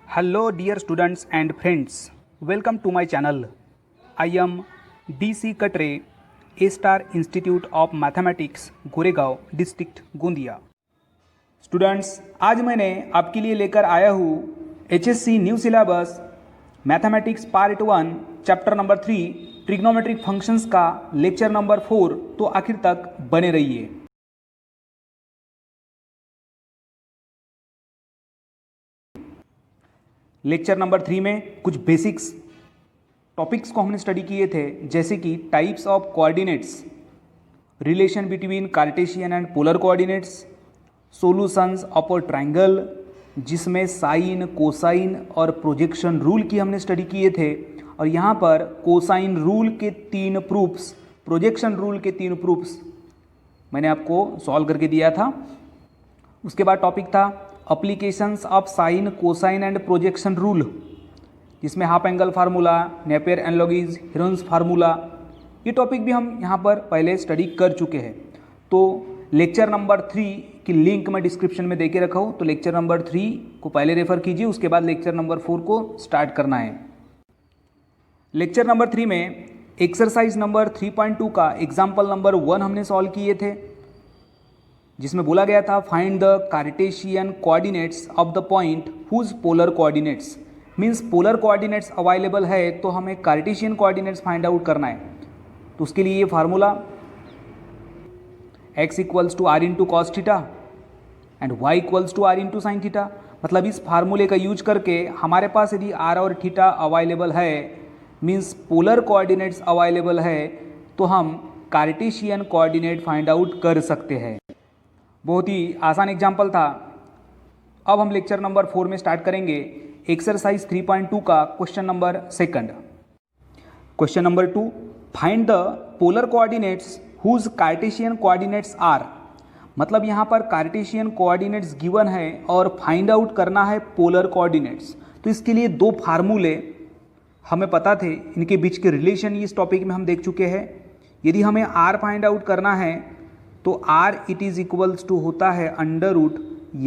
Hello dear students and friends, welcome to my channel. I am DC Katre, A-Star Institute of Mathematics, Goregaon district Gondia. Students, आज मैंने आपके लिए लेकर आया हूँ HSC new syllabus mathematics part 1 chapter number 3 trigonometric functions का lecture number 4। तो आखिर तक बने रहिए। लेक्चर नंबर 3 में कुछ बेसिक्स टॉपिक्स को हमने स्टडी किए थे, जैसे कि types of coordinates, relation between Cartesian and polar coordinates, solutions of a triangle, जिसमें साइन, कोसाइन और प्रोजेक्शन रूल की हमने स्टडी किए थे। और यहाँ पर कोसाइन रूल के 3 प्रूफ्स, प्रोजेक्शन रूल के 3 प्रूफ्स मैंने आपको सॉल्व करके दिया था। उसके बाद टॉपिक था applications of sine, cosine and projection rule, जिसमें half angle formula, Napier analogies, Heron's formula, ये टॉपिक भी हम यहाँ पर पहले स्टडी कर चुके हैं। तो लेक्चर नंबर 3 की लिंक मैं डिस्क्रिप्शन में दे के रखा हूँ, तो लेक्चर नंबर 3 को पहले रेफर कीजिए, उसके बाद लेक्चर नंबर 4 को स्टार्ट करना है। लेक्चर नंबर 3 में एक्सरसाइज नंबर 3.2 का एग्जाम्पल नंबर 1 हमने सॉल्व किए थे, जिसमें बोला गया था find the Cartesian coordinates of the point whose polar coordinates, means polar coordinates available है तो हमें कार्टेशियन कोऑर्डिनेट्स फाइंड आउट करना है। तो उसके लिए ये formula x equals to r into cos theta and y equals to r into sine theta, मतलब इस फार्मूले का यूज करके हमारे पास यदि r और थीटा अवेलेबल है, मीन्स पोलर कोऑर्डिनेट्स अवेलेबल है, तो हम कार्टेशियन कोऑर्डिनेट फाइंड आउट कर सकते हैं। बहुत ही आसान एग्जाम्पल था। अब हम लेक्चर नंबर 4 में स्टार्ट करेंगे एक्सरसाइज 3.2 का question number 2। Question number 2, find the polar coordinates whose Cartesian coordinates are, मतलब यहाँ पर कार्टेशियन कोऑर्डिनेट्स गिवन है और फाइंड आउट करना है पोलर कोऑर्डिनेट्स। तो इसके लिए 2 फार्मूले हमें पता थे, इनके बीच के रिलेशन इस टॉपिक में हम देख चुके हैं। यदि हमें आर फाइंड आउट करना है तो r it is equals to होता है under root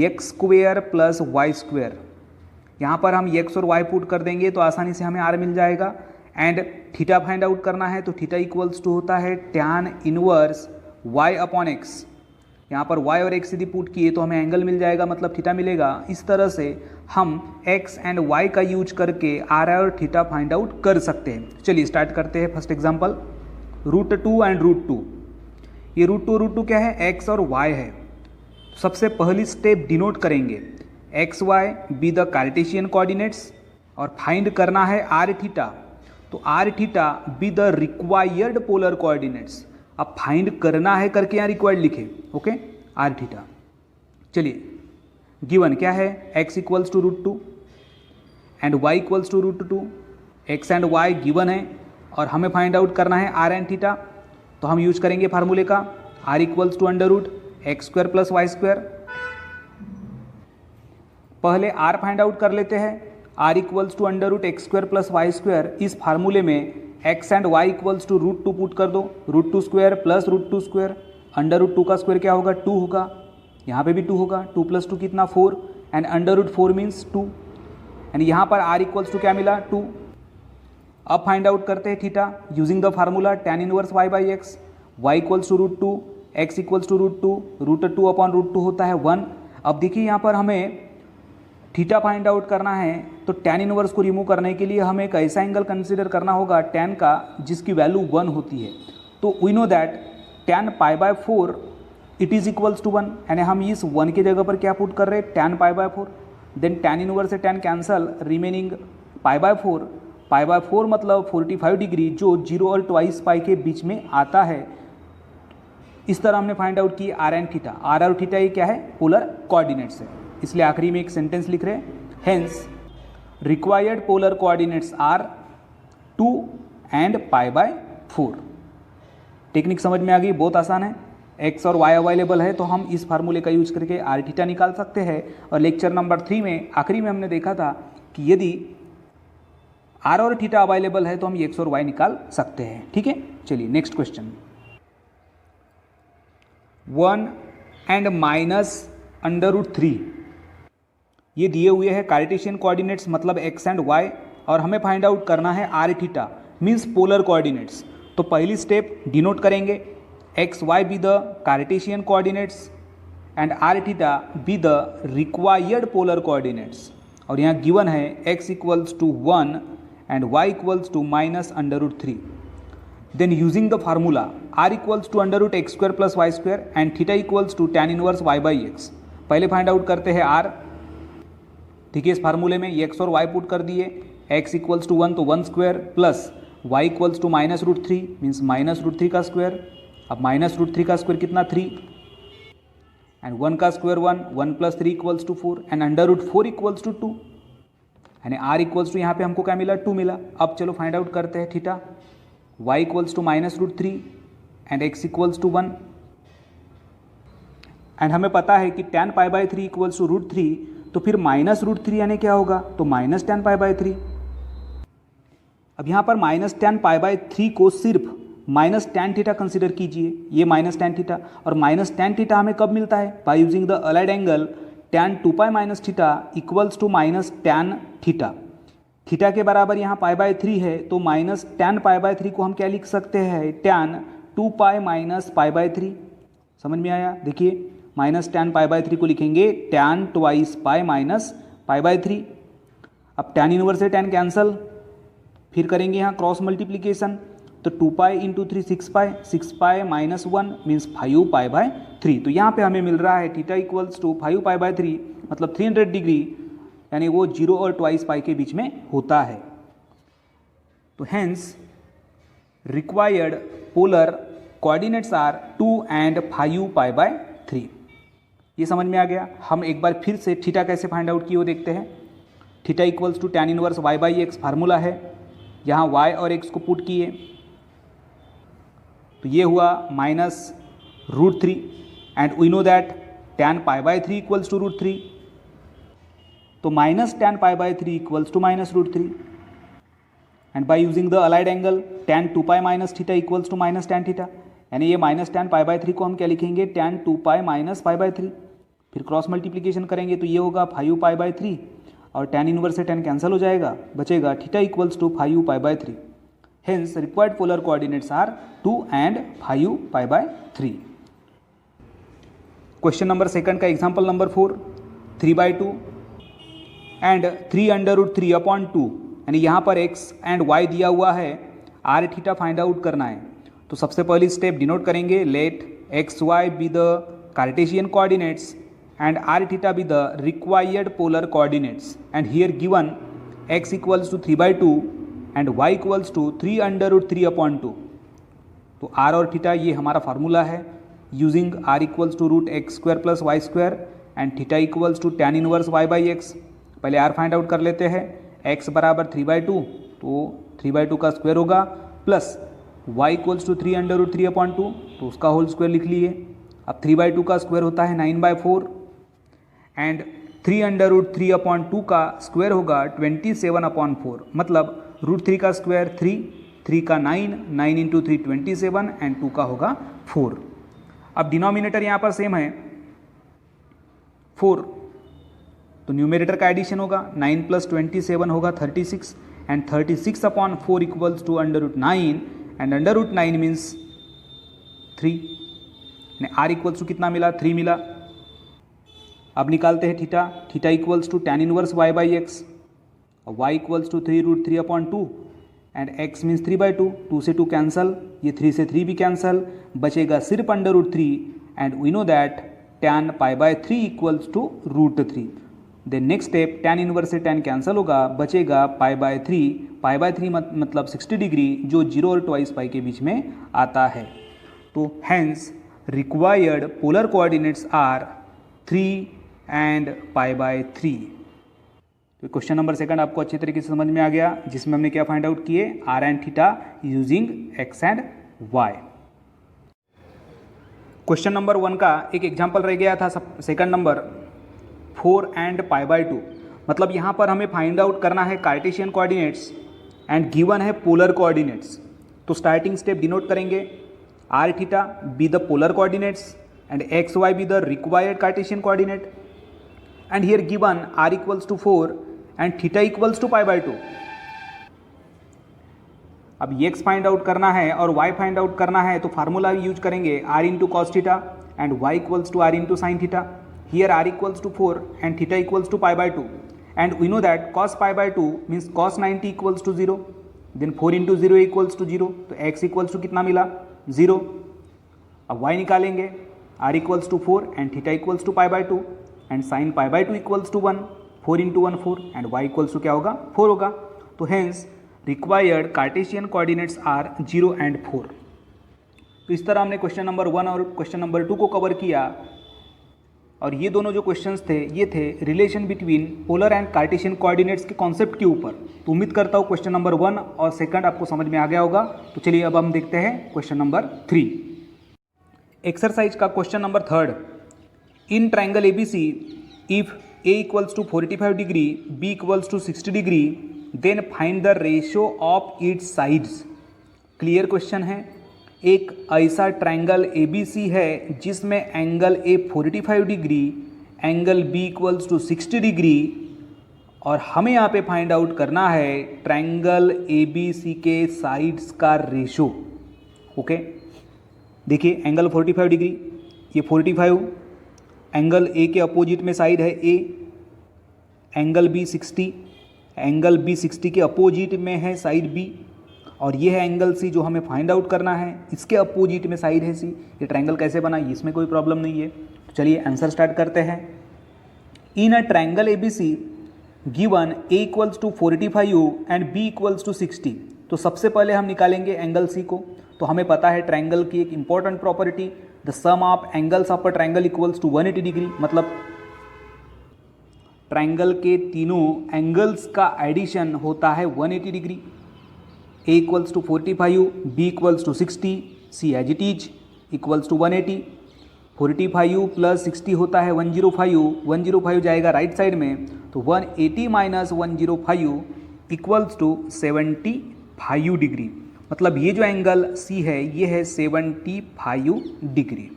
x square plus y square. यहाँ पर हम एक्स और वाई पुट कर देंगे तो आसानी से हमें आर मिल जाएगा। एंड थीटा फाइंड आउट करना है तो थीटा इक्वल्स टू होता है tan inverse y upon x. यहाँ पर वाई और एक्स यदि पुट किए तो हमें एंगल मिल जाएगा, मतलब थीटा मिलेगा। इस तरह से हम एक्स एंड वाई का यूज करके आर और थीटा फाइंड आउट कर सकते हैं। चलिए स्टार्ट करते हैं। First example, √2 and √2। ये √2 क्या है? एक्स और वाई है। सबसे पहली स्टेप डिनोट करेंगे x y be the Cartesian coordinates और फाइंड करना है आर थीटा। तो r theta be the required polar coordinates. अब फाइंड करना है करके यहाँ रिक्वायर्ड लिखे, ओके, आर थीटा। चलिए, गिवन क्या है? X equals to √2 and y equals to √2। X and y given है और हमें फाइंड आउट करना है आर एंड थीटा। तो हम यूज करेंगे फार्मूले का r equals to under root x square plus y square. पहले आर फाइंड आउट कर लेते हैं। R equals to under root x square plus y square. इस फार्मूले में x and y equals to √2 put कर दो, √2 square plus √2 square. Under root 2 का स्क्वायर क्या होगा? 2 होगा। यहाँ पे भी 2 होगा। 2 + 2 कितना? 4 and under root 4 means 2। And यहाँ पर आर इक्वल्स टू क्या मिला? 2। अब फाइंड आउट करते हैं theta using the formula tan inverse y by x. Y equals to √2, x equals to √2, √2 upon √2 होता है 1। अब देखिए यहाँ पर हमें थीटा फाइंड आउट करना है, तो टैन इनवर्स को रिमूव करने के लिए हमें एक ऐसा एंगल कंसिडर करना होगा टैन का जिसकी वैल्यू 1 होती है। तो we know that tan π/4 it is equals to 1, यानी हम इस 1 की जगह पर क्या पुट कर रहे हैं? टैन π/4। देन टैन इनवर्स से टैन कैंसल, रिमेनिंग π/4। π/4 मतलब 45 डिग्री, जो 0 और 2 पाई के बीच में आता है। इस तरह हमने फाइंड आउट की आर एंड थीटा। आर और थीटा ये क्या है? पोलर कोऑर्डिनेट्स है। इसलिए आखिरी में एक सेंटेंस लिख रहे हैं, hence required polar coordinates are 2 and π/4। Technique समझ में आ गई? बहुत आसान है। एक्स और वाई अवेलेबल है तो हम इस फार्मूले का यूज करके आर थीटा निकाल सकते हैं। और लेक्चर नंबर 3 में आखिरी में हमने देखा था कि यदि आर और थीटा अवेलेबल है तो हम एक्स और वाई निकाल सकते हैं। ठीक है, चलिए नेक्स्ट क्वेश्चन। 1 एंड -√3, ये दिए हुए हैं कार्टेशियन कोऑर्डिनेट्स मतलब एक्स एंड वाई, और हमें फाइंड आउट करना है r theta means polar coordinates. तो पहली स्टेप डिनोट करेंगे x y be the Cartesian coordinates and r theta be the required polar coordinates. और यहाँ गिवन है x equals to 1 and y equals to -√3। Then using the formula r equals to √x² plus y² and theta equals to tan inverse y/x। पहले find out करते हैं r। ठीक है, इस फार्मूले में x और y पुट कर दिए, x इक्वल्स टू 1 तो 1² plus y equals to -√3 means -√3 का स्क्वायर। अब -√3 का स्क्वायर कितना 3 एंड 1 का square 1 plus 3 equals to 4 and √4 equals to 2 यानी r इक्वल्स टू यहाँ पे हमको क्या मिला 2 मिला। अब चलो फाइंड आउट करते हैं theta, y equals to -√3 and x equals to 1 and हमें पता है कि tan π/3 इक्वल्स टू √3, तो फिर -√3 यानी क्या होगा तो -tan π/3। अब यहाँ पर -tan π/3 को सिर्फ -tan थीटा कंसिडर कीजिए, ये -tan थीटा, और -tan थीटा हमें कब मिलता है by using the allied angle tan 2π - theta equals to -tan theta. Theta के बराबर यहाँ π/3 है, तो -tan π/3 को हम क्या लिख सकते हैं tan 2π - π/3। समझ में आया? देखिए -tan π/3 को लिखेंगे tan 2π - π/3। अब tan इनवर्स से tan कैंसल, फिर करेंगे यहाँ क्रॉस मल्टीप्लीकेशन, तो 2π इंटू 3 6π -1 मीन्स 5π/3। तो यहाँ पे हमें मिल रहा है थीटा इक्वल्स टू 5π/3 मतलब 300 डिग्री, यानी वो 0 और 2 पाई के बीच में होता है। तो hence required polar coordinates are 2 and 5π/3। ये समझ में आ गया। हम एक बार फिर से थीटा कैसे फाइंड आउट किए वो देखते हैं। Theta equals to tan inverse y/x formula है, यहाँ y और x को पुट किए तो ये हुआ -√3 and we know that tan π/3 equals to √3, तो -tan π/3 equals to -√3 and by using the allied angle tan 2π - theta equals to -tan theta, यानी ये -tan π/3 को हम क्या लिखेंगे tan 2π - π/3। फिर क्रॉस मल्टीप्लीकेशन करेंगे तो ये होगा 5π/3 और tan इनवर्स से tan कैंसिल हो जाएगा, बचेगा theta equals to 5π/3। Hence required polar coordinates are 2 and 5π/3। Question number second का एग्जांपल नंबर 4, 3/2 एंड 3√3/2, यानी यहाँ पर x एंड y दिया हुआ है, r थीटा फाइंड आउट करना है। तो सबसे पहली स्टेप डिनोट करेंगे, let x y be the Cartesian coordinates and r theta be the required polar coordinates, and here given x equals to 3/2 and y equals to 3√3/2। तो r और theta ये हमारा फार्मूला है, using r equals to √x² plus y² and theta equals to tan inverse y/x। पहले r find out कर लेते हैं, x बराबर 3/2 तो 3/2 का स्क्वायर होगा, प्लस y इक्वल्स टू 3√3/2 तो उसका होल स्क्वायर लिख लिए। अब 3/2 का स्क्वायर होता है 9/4 एंड 3√3/2 का स्क्वायर होगा 27/4, मतलब √3 का स्क्वायर 3 का 9 इंटू 3 27 एंड 2 का होगा 4। अब डिनोमिनेटर यहाँ पर सेम है 4, तो न्यूमरेटर का एडिशन होगा 9 प्लस 27 होगा 36 and 36/4 equals to √9 and √9 means 3। R equals to कितना मिला 3 मिला। अब निकालते हैं theta equals to tan inverse y/x, y equals to 3√3/2 and x means 3/2, 2 से 2 कैंसल, ये 3 से 3 भी कैंसल, बचेगा सिर्फ √3 and we know that tan π/3 equals to √3। Then next step tan inverse से tan कैंसल होगा, बचेगा π/3 मतलब 60 डिग्री, जो 0 और 2 पाई के बीच में आता है। तो hence required polar coordinates are 3 and π/3। तो क्वेश्चन नंबर सेकंड आपको अच्छे तरीके से समझ में आ गया, जिसमें हमने क्या फाइंड आउट किए r and theta using x and y। Question number 1 का एक एग्जांपल रह गया था सेकंड नंबर 4 एंड π/2, मतलब यहाँ पर हमें फाइंड आउट करना है कार्टेशियन कोऑर्डिनेट्स एंड गिवन है पोलर कोऑर्डिनेट्स। तो स्टार्टिंग स्टेप डिनोट करेंगे, r theta be the polar coordinates and x y B the required Cartesian coordinate. and here given r equals to 4 and theta equals to pi by 2. अब ये x find out करना है और y find out करना है तो formula use करेंगे r into cos theta and y equals to r into sine theta. Here r equals to 4 and theta equals to pi by 2 and we know that cos pi by 2 means cos 90 equals to 0. Then 4 into 0 equals to 0, तो x equals to कितना मिला 0. अब y निकालेंगे, r equals to 4 and theta equals to pi by 2 and sine pi by 2 equals to 1. 4 into 1 4 and y equals to क्या होगा 4 होगा. तो hence required cartesian coordinates are 0 and 4. तो इस तरह हमने क्वेश्चन नंबर 1 और क्वेश्चन नंबर 2 को कवर किया. और ये दोनों जो क्वेश्चंस थे ये थे relation between polar and Cartesian coordinates के कॉन्सेप्ट के ऊपर. तो उम्मीद करता हूँ क्वेश्चन नंबर 1 और 2 आपको समझ में आ गया होगा. तो चलिए अब हम देखते हैं क्वेश्चन नंबर 3. एक्सरसाइज का question number 3. In triangle ABC if A equals to 45 degree, B equals to 60 degree, then find the ratio of its sides. Clear question है. एक ऐसा ट्राइंगल ABC है जिसमें angle A 45 degree, angle B equals to 60 degree और हमें यहाँ पे find out करना है ट्राइंगल ABC के साइड्स का रेशो. ओके, देखिए एंगल 45 डिग्री, ये 45, एंगल A के अपोजिट में साइड है A, angle B 60, angle B 60 के अपोजिट में है साइड B, और ये है एंगल C जो हमें फाइंड आउट करना है, इसके अपोजिट में साइड है C. ये ट्राइंगल कैसे बना, इसमें कोई प्रॉब्लम नहीं है. तो चलिए आंसर स्टार्ट करते हैं. In a triangle ABC given A equals to 45 and B equals to 60. तो सबसे पहले हम निकालेंगे एंगल C को. तो हमें पता है ट्राइंगल की एक important property, the sum of angles of a triangle equals to 180 degree. मतलब ट्राइंगल के तीनों एंगल्स का एडिशन होता है 180 degree. A equals to 45, B equals to 60, C as it is equals to 180. 45 plus 60 होता है 105, 105 जाएगा राइट साइड में, तो 180 माइनस 105 इक्वल्स टू 75 डिग्री. मतलब ये जो एंगल C है ये है 75 डिग्री.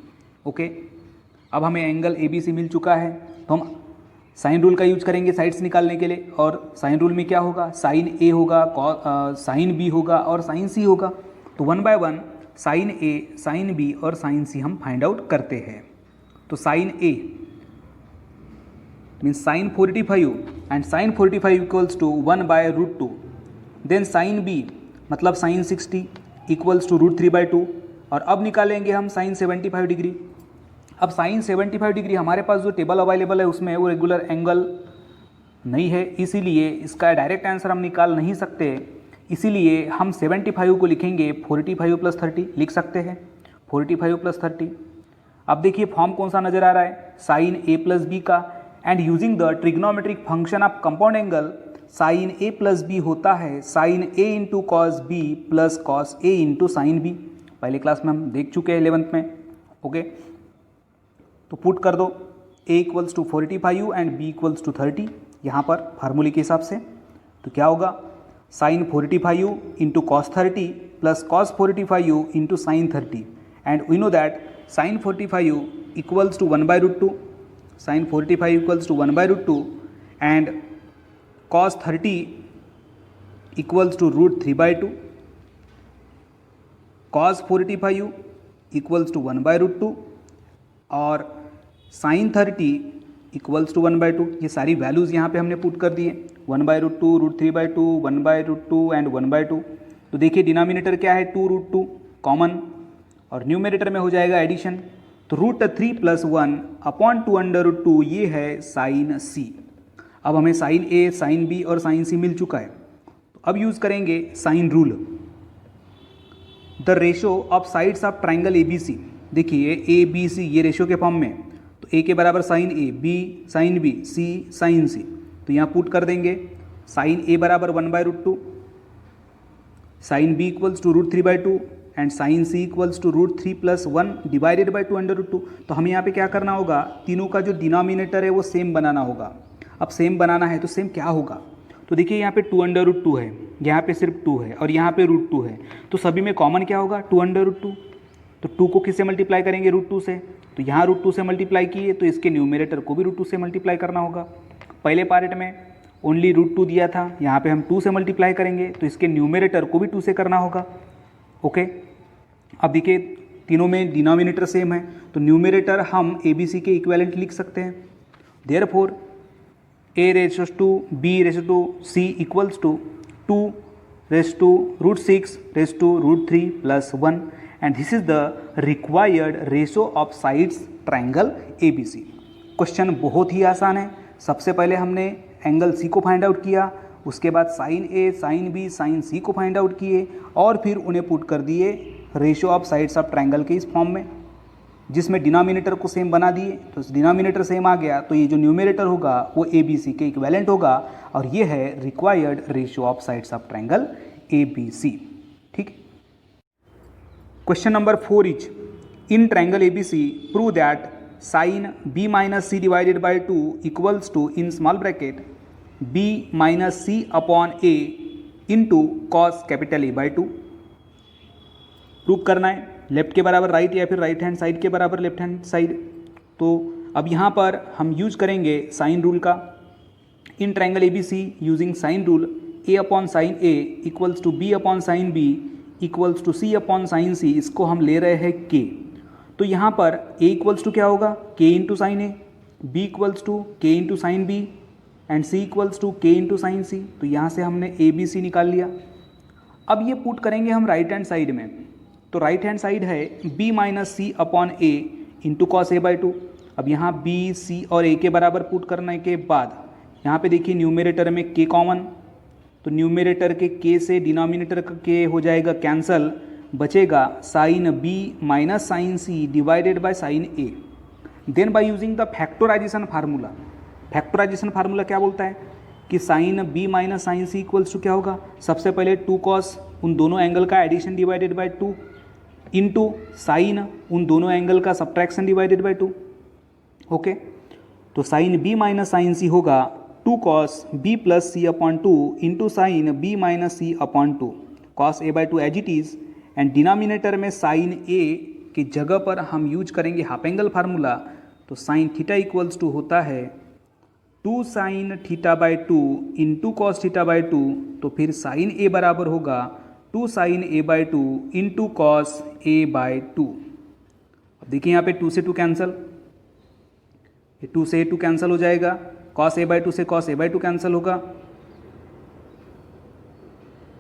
ओके, अब हमें एंगल ABC मिल चुका है. तो हम साइन रूल का यूज करेंगे साइड्स निकालने के लिए. और साइन रूल में क्या होगा, साइन A होगा, साइन B होगा और साइन C होगा. तो 1 by 1 sine A, sine B और साइन C हम फाइंड आउट करते हैं. तो sine A means sine 45 and sine 45 equals to 1 by root 2. Then sine B मतलब sine 60 equals to root 3 by 2. और अब निकालेंगे हम साइन 75 डिग्री. अब साइन 75 डिग्री हमारे पास जो टेबल अवेलेबल है उसमें वो रेगुलर एंगल नहीं है, इसीलिए इसका डायरेक्ट आंसर हम निकाल नहीं सकते. इसीलिए हम 75 को लिखेंगे 45 प्लस 30 लिख सकते हैं, 45 प्लस 30. अब देखिए फॉर्म कौन सा नज़र आ रहा है, साइन A प्लस B का. And using the trigonometric function of compound angle sine A plus B होता है sine A into cos B plus cos A into sine B. पहले क्लास में हम देख चुके हैं 11th में. ओके, तो पुट कर दो A equals to 45 and B equals to 30 यहाँ पर फार्मूले के हिसाब से. तो क्या होगा, sine 45 into cos 30 plus cos 45 into sine 30. And we know that sine 45 equals to 1 by root 2, sine 45 equals to 1 by root 2 and cos 30 equals to root 3 by 2. cos 45 equals to 1 by root 2 और sign 30 equals to 1 by 2. ये सारी values यहाँ पे हमने put कर दिए, 1 by root 2, root 3 by 2, 1 by root 2 and 1 by 2. तो देखिए डिनोमिनेटर क्या है 2 रूट 2 कॉमन और न्यूमरेटर में हो जाएगा एडिशन. तो root 3 plus 1 upon 2 under root 2 ये है साइन C. अब हमें साइन A, साइन B और साइन C मिल चुका है. तो अब यूज़ करेंगे sine rule. The ratio of sides of triangle ABC. देखिए ABC ये रेशो के फॉर्म में, तो A के बराबर sine A, B sine B, C sine C. तो यहाँ पुट कर देंगे साइन A बराबर 1 by root 2, sine B equals to root 3 by 2 and sine C equals to root 3 plus 1 divided by 2 under root 2. तो हमें यहाँ पे क्या करना होगा, तीनों का जो डिनोमिनेटर है वो सेम बनाना होगा. अब सेम बनाना है तो सेम क्या होगा, तो देखिए यहाँ पे 2 अंडर रूट 2 है, यहाँ पे सिर्फ 2 है और यहाँ पे रूट 2 है. तो सभी में कॉमन क्या होगा 2 अंडर रूट 2. तो 2 को किससे मल्टीप्लाई करेंगे, √2 से। तो यहाँ √2 से मल्टीप्लाई किए तो इसके न्यूमरेटर को भी √2 से मल्टीप्लाई करना होगा। पहले पार्ट में ओनली √2 दिया था, यहाँ पे हम 2 से मल्टीप्लाई करेंगे तो इसके न्यूमरेटर को भी 2 से करना होगा। ओके, अब देखिए तीनों में डिनोमिनेटर सेम है तो न्यूमरेटर हम ABC के इक्विवेलेंट लिख सकते हैं। Therefore A⁻B⁻C equals to 2⁻√6⁻√3 + 1 and this is the required ratio of sides triangle ABC। Question बहुत ही आसान है। सबसे पहले हमने एंगल C को फाइंड आउट किया, उसके बाद sine A, sine B, sine C को फाइंड आउट किए और फिर उन्हें पुट कर दिए ratio of sides of triangle के इस फॉर्म में, जिसमें डिनोमिनेटर को सेम बना दिए। तो डिनोमिनेटर सेम आ गया तो ये जो न्यूमरेटर होगा वो ABC के इक्विवेलेंट होगा और ये है required ratio of sides of triangle ABC। ठीक। Question number 4 is in triangle ABC prove that sine B-C divided by 2 equals to in small bracket B-C/A into cos capital A/2। Prove करना है left के बराबर right या फिर right hand side के बराबर left hand side. तो अब यहाँ पर हम यूज करेंगे साइन रूल का। In triangle ABC using sine rule A/sin A equals to B/sin B equals to C/sin C, इसको हम ले रहे हैं K। तो यहाँ पर A इक्वल्स टू क्या होगा, K into sine A, B equals to K into sine B and C equals to K into sine C। तो यहाँ से हमने ABC निकाल लिया। अब ये पुट करेंगे हम राइट हैंड साइड में। तो राइट हैंड साइड है B-C/A इंटू कॉस A/2। अब यहाँ B, C और A के बराबर पुट करने के बाद यहाँ पे देखिए न्यूमरेटर में K कॉमन, तो न्यूमरेटर के K से डिनोमिनेटर का K हो जाएगा कैंसल, बचेगा sine B minus sine C divided by sine A। Then by using the factorization formula. Factorization formula क्या बोलता है कि sine B minus sine C equals to क्या होगा, सबसे पहले 2 cos उन दोनों एंगल का addition divided by 2 into sine उन दोनों एंगल का सब्ट्रैक्शन डिवाइडेड बाय 2। ओके, तो sine B minus sine C होगा 2 cos B + C/2 into sine B minus C/2 cos A/2 as it is and denominator में sine A की जगह पर हम यूज करेंगे हाफ एंगल फार्मूला। तो साइन थीटा इक्वल्स टू होता है 2 sin θ/2 इंटू कॉस θ/2। तो फिर साइन A बराबर होगा 2 sin A/2 into cos A/2। अब देखिए यहाँ पे 2 से 2 कैंसल, ये 2 से 2 कैंसल हो जाएगा, कॉस A/2 से कॉस A/2 कैंसल होगा।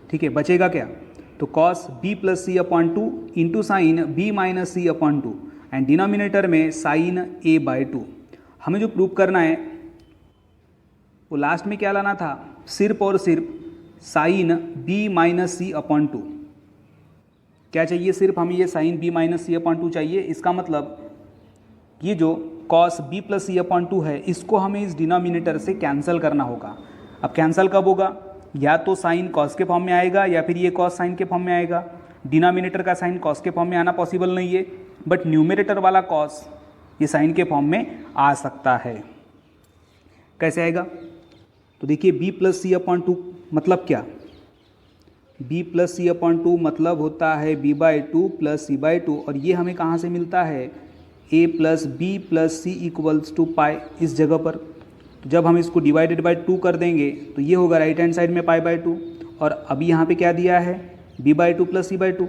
ठीक है, बचेगा क्या, तो cos B + C/2 into sine B minus C/2 and denominator में साइन A/2। हमें जो प्रूव करना है वो लास्ट में क्या लाना था, सिर्फ और सिर्फ साइन B माइनस C/2। क्या चाहिए, सिर्फ हमें ये साइन B माइनस C/2 चाहिए। इसका मतलब ये जो कॉस B + C/2 है इसको हमें इस डिनोमिनेटर से कैंसिल करना होगा। अब कैंसिल कब होगा, या तो साइन कॉस के फॉर्म में आएगा या फिर ये कॉस साइन के फॉर्म में आएगा। डिनोमिनेटर का साइन कॉस के फॉर्म में आना पॉसिबल नहीं है, बट न्यूमरेटर वाला कॉस ये साइन के फॉर्म में आ सकता है। कैसे आएगा, तो देखिए B + C/2 मतलब क्या, B + C/2 मतलब होता है B/2 + C/2 और ये हमें कहाँ से मिलता है, A + B + C equals to पाई इस जगह पर। तो जब हम इसको डिवाइडेड बाय 2 कर देंगे तो ये होगा राइट हैंड साइड में π/2 और अभी यहाँ पे क्या दिया है B/2 + C/2।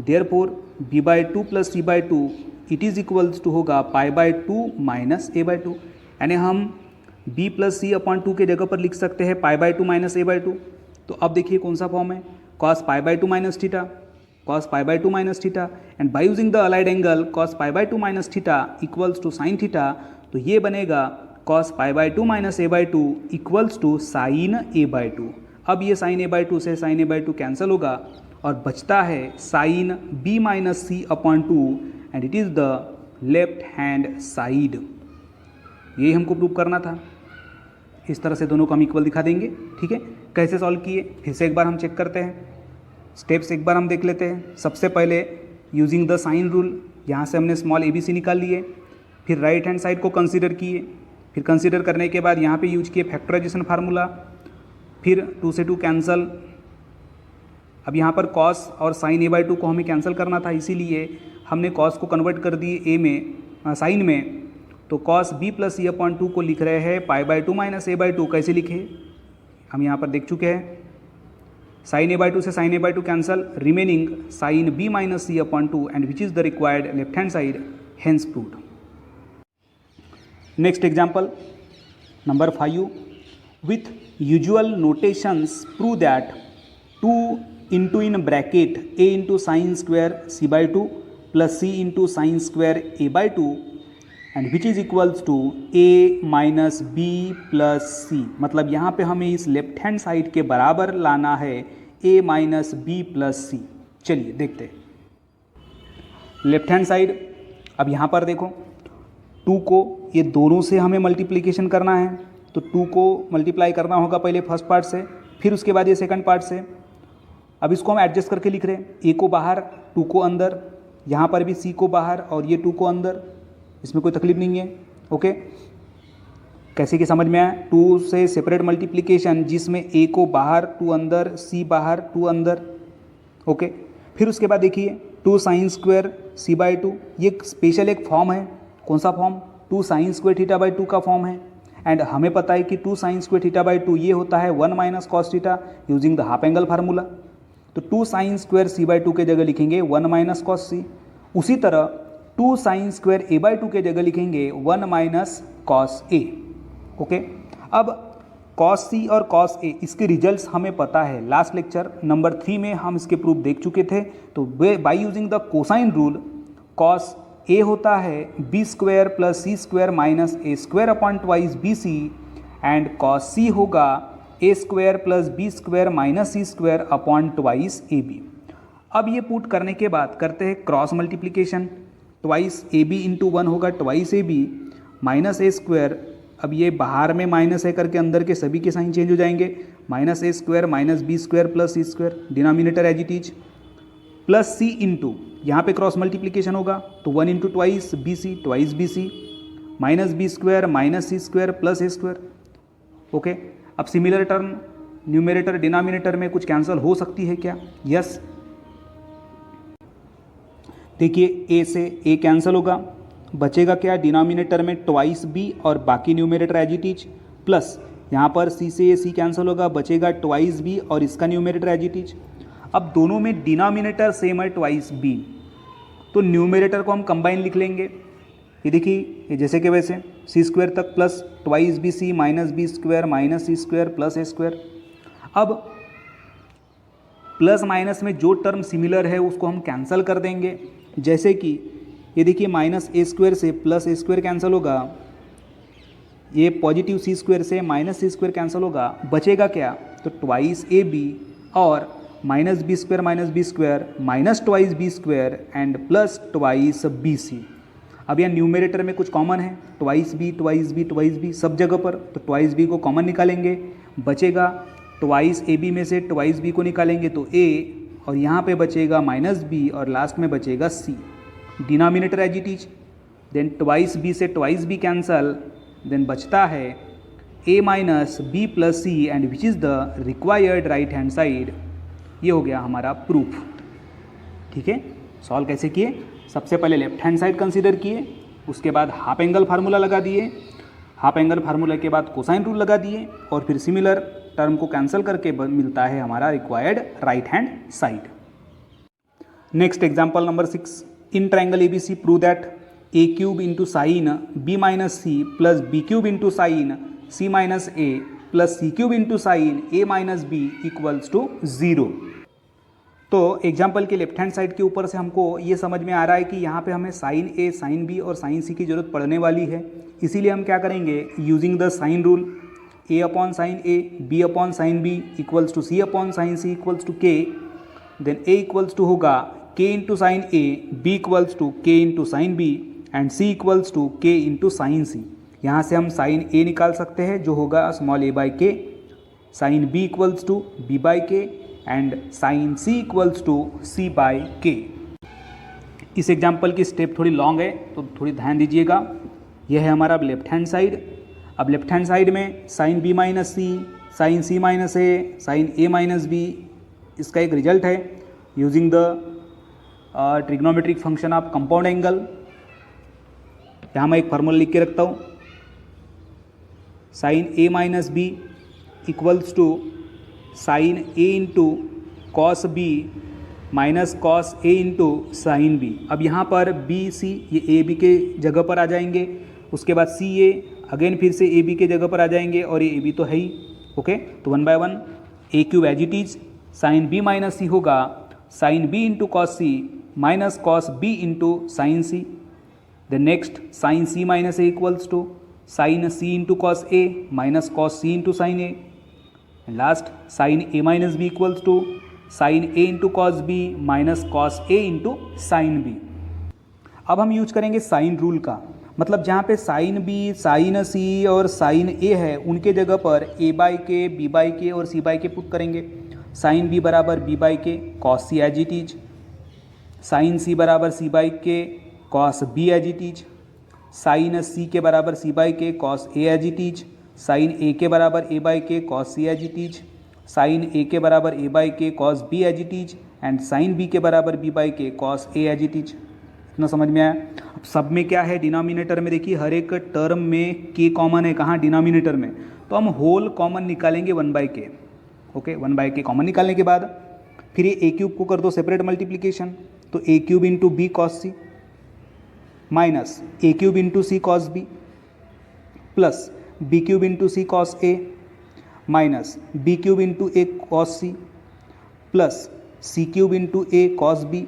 Therefore B/2 + C/2 it is equals to होगा π/2 माइनस A/2, यानी हम B + C/2 के जगह पर लिख सकते हैं π/2 माइनस A/2। तो अब देखिए कौन सा फॉर्म है, cos π/2 minus theta, cos π/2 minus theta and by using the allied angle cos π/2 minus theta equals to sine theta. तो ये बनेगा cos π/2 minus A/2 equals to sine A/2। अब ये साइन A/2 से साइन A/2 कैंसिल होगा और बचता है sine B minus C/2 and it is the left hand side. यही हमको प्रूव करना था। इस तरह से दोनों को हम इक्वल दिखा देंगे। ठीक है, कैसे सॉल्व किए फिर से एक बार हम चेक करते हैं, स्टेप्स एक बार हम देख लेते हैं। सबसे पहले यूजिंग द साइन रूल, यहाँ से हमने स्मॉल ABC निकाल लिए, फिर राइट हैंड साइड को कंसीडर किए, फिर कंसीडर करने के बाद यहाँ पे यूज किए फैक्टराइजेशन फार्मूला, फिर 2 से 2 कैंसल। अब यहाँ पर कॉस और साइन A/2 को हमें कैंसिल करना था, इसीलिए हमने कॉस को कन्वर्ट कर दिए ए में साइन में, तो कॉस बी प्लस सी अपॉन 2 को लिख रहे हैं pi by 2 minus A by 2। कैसे लिखे हम यहाँ पर देख चुके हैं, साइन ए बाई 2 से sine A by 2 cancel, remaining sine B minus C upon 2 and which is the required left hand side, hence proved. Next example number 5, with usual notations prove that 2 into in bracket a into sin square c by 2 plus c into sin square a by 2 and which is equals to a minus b plus c। मतलब यहाँ पे हमें इस left hand side के बराबर लाना है a minus B plus सी। चलिए देखते हैं लेफ्ट हैंड साइड। अब यहाँ पर देखो 2 को ये दोनों से हमें मल्टीप्लिकेशन करना है, तो 2 को मल्टीप्लाई करना होगा पहले फर्स्ट पार्ट से, फिर उसके बाद ये सेकंड पार्ट से। अब इसको हम एडजस्ट करके लिख रहे हैं, ए को बाहर 2 को अंदर, यहाँ पर भी सी को बाहर और ये 2 को अंदर, इसमें कोई तकलीफ नहीं है। ओके, कैसे कि समझ में आया, 2 से सेपरेट मल्टीप्लिकेशन जिसमें ए को बाहर 2 अंदर, सी बाहर 2 अंदर। ओके, फिर उसके बाद देखिए 2 साइन स्क्वायर सी बाई 2, ये स्पेशल एक फॉर्म है। कौन सा form, 2 sine square theta by 2 का फॉर्म है। एंड हमें पता है कि 2 साइन स्क्वायर थीटा बाई 2 ये होता है 1 minus cos theta using the half angle formula. तो 2 साइन स्क्वायर सी बाई 2 के जगह लिखेंगे 1 माइनस कॉस सी। उसी तरह 2 साइन स्क्वायर ए बाई 2 के जगह लिखेंगे 1 माइनस कॉस ए। ओके, अब कॉस सी और कॉस ए इसके रिजल्ट्स हमें पता है, लास्ट लेक्चर नंबर 3 में हम इसके प्रूफ देख चुके थे। तो by using the cosine rule cos A होता है B square plus C square minus A square upon twice B C, and cos C होगा A square plus B square minus C square upon twice A B. अब ये put करने के बाद करते हैं cross multiplication, twice A B into 1 होगा twice A B minus A square, अब ये बाहर में माइनस है करके अंदर के सभी के साइन चेंज हो जाएंगे, minus A square minus B square plus C square, denominator as it is, plus C into यहाँ पे क्रॉस मल्टीप्लिकेशन होगा तो 1 into twice B C minus B square minus C square plus A square. Okay, अब similar term numerator denominator में कुछ cancel हो सकती है क्या? यस, देखिए ए से ए कैंसिल होगा, बचेगा क्या डिनोमिनेटर में ट्वाइस बी और बाकी numerator as it is, plus यहाँ पर सी से सी कैंसिल होगा, बचेगा ट्वाइस बी और इसका न्यूमेरेटर एज इट इज। अब दोनों में डिनोमिनेटर सेम है ट्वाइस बी, तो न्यूमेरेटर को हम कंबाइन लिख लेंगे। ये देखिए ये जैसे कि वैसे सी स्क्वायर तक plus twice B C minus B square minus C square plus A square. अब प्लस माइनस में जो टर्म सिमिलर है उसको हम कैंसिल कर देंगे, जैसे कि ये देखिए माइनस ए स्क्वायर से प्लस ए स्क्वायर कैंसिल होगा, ये पॉजिटिव सी स्क्वायर से माइनस सी स्क्वायर कैंसिल होगा, बचेगा क्या? तो ट्वाइस ए बी और minus B square minus twice B square and plus twice B C. अब यहाँ न्यूमेरेटर में कुछ कॉमन है, ट्वाइस बी सब जगह पर, तो ट्वाइस बी को कॉमन निकालेंगे, बचेगा ट्वाइस ए बी में से ट्वाइस बी को निकालेंगे तो ए, और यहाँ पे बचेगा माइनस बी और लास्ट में बचेगा C, denominator as it is. Then twice B से ट्वाइस बी कैंसल, देन बचता है A minus B plus C and which is the required right hand side. ये हो गया हमारा प्रूफ। ठीक है, सॉल्व कैसे किए? सबसे पहले लेफ्ट हैंड साइड कंसीडर किए, उसके बाद हाफ एंगल फार्मूला लगा दिए, हाफ एंगल फार्मूला के बाद कोसाइन रूल लगा दिए, और फिर सिमिलर टर्म को कैंसिल करके मिलता है हमारा required right hand side. Next example number 6, in triangle A B C prove that A cube into sine B minus C plus B cube into sine C minus A plus C cube into sine A minus B equals to 0। तो example के left hand side के ऊपर से हमको ये समझ में आ रहा है कि यहाँ पे हमें साइन ए, साइन बी और साइन सी की जरूरत पड़ने वाली है, इसीलिए हम क्या करेंगे, using the sine rule, A upon sine A, B upon sine B equals to C upon sine C equals to K, then A equals to होगा K into sine A, B equals to K into sine B and C equals to K into sine C. यहाँ से हम sign ए निकाल सकते हैं जो होगा small A by K, sine B equals to B by K and sine C equals to C by K. इस example की स्टेप थोड़ी लॉन्ग है तो थोड़ी ध्यान दीजिएगा। यह है हमारा लेफ्ट हैंड साइड। अब लेफ्ट हैंड साइड में sine B minus C, sine C minus A, sine A minus B, इसका एक रिजल्ट है using the trigonometric function of compound angle, यहाँ मैं एक फार्मूला लिख के रखता हूँ, sine A minus B equals to sine A into cos B minus cos A into sine B. अब यहाँ पर बी सी ये ए बी के जगह पर आ जाएंगे, उसके बाद सी ए अगेन फिर से ए बी के जगह पर आ जाएंगे, और ये ए बी तो है ही। ओके, तो 1 by 1 A cube as it is, sine B minus C होगा sine B into cos C minus cos B into sine C. The next sine C minus A equals to sine C into cos A minus cos C into sine A. Last sine A minus B equals to sine A into cos B minus cos A into sine B. अब हम use करेंगे sine rule का, मतलब जहाँ पे sine B, sign सी और sign ए है उनके जगह पर A by K, B by K और सी बाई के पुट करेंगे। साइन बी बराबर B by K cos C as it is, sine C बराबर C by K cos B as it is, sine C के बराबर C by K cos A as it is, sine A के बराबर A by K cos C as it is, sine A के बराबर A by K cos B as it is and sine B के बराबर B by K cos A as it is. इतना समझ में आया? अब सब में क्या है, डिनोमिनेटर में देखिए हर एक टर्म में के कॉमन है, कहाँ डिनोमिनेटर में, तो हम होल कॉमन निकालेंगे 1 बाई के। ओके, 1 बाई के कॉमन निकालने के बाद फिर ये ए क्यूब को कर दो सेपरेट मल्टीप्लीकेशन, तो A cube into B cos C minus A cube into C cos B plus B cube into C cos A minus B cube into A cos C plus C cube into A cos B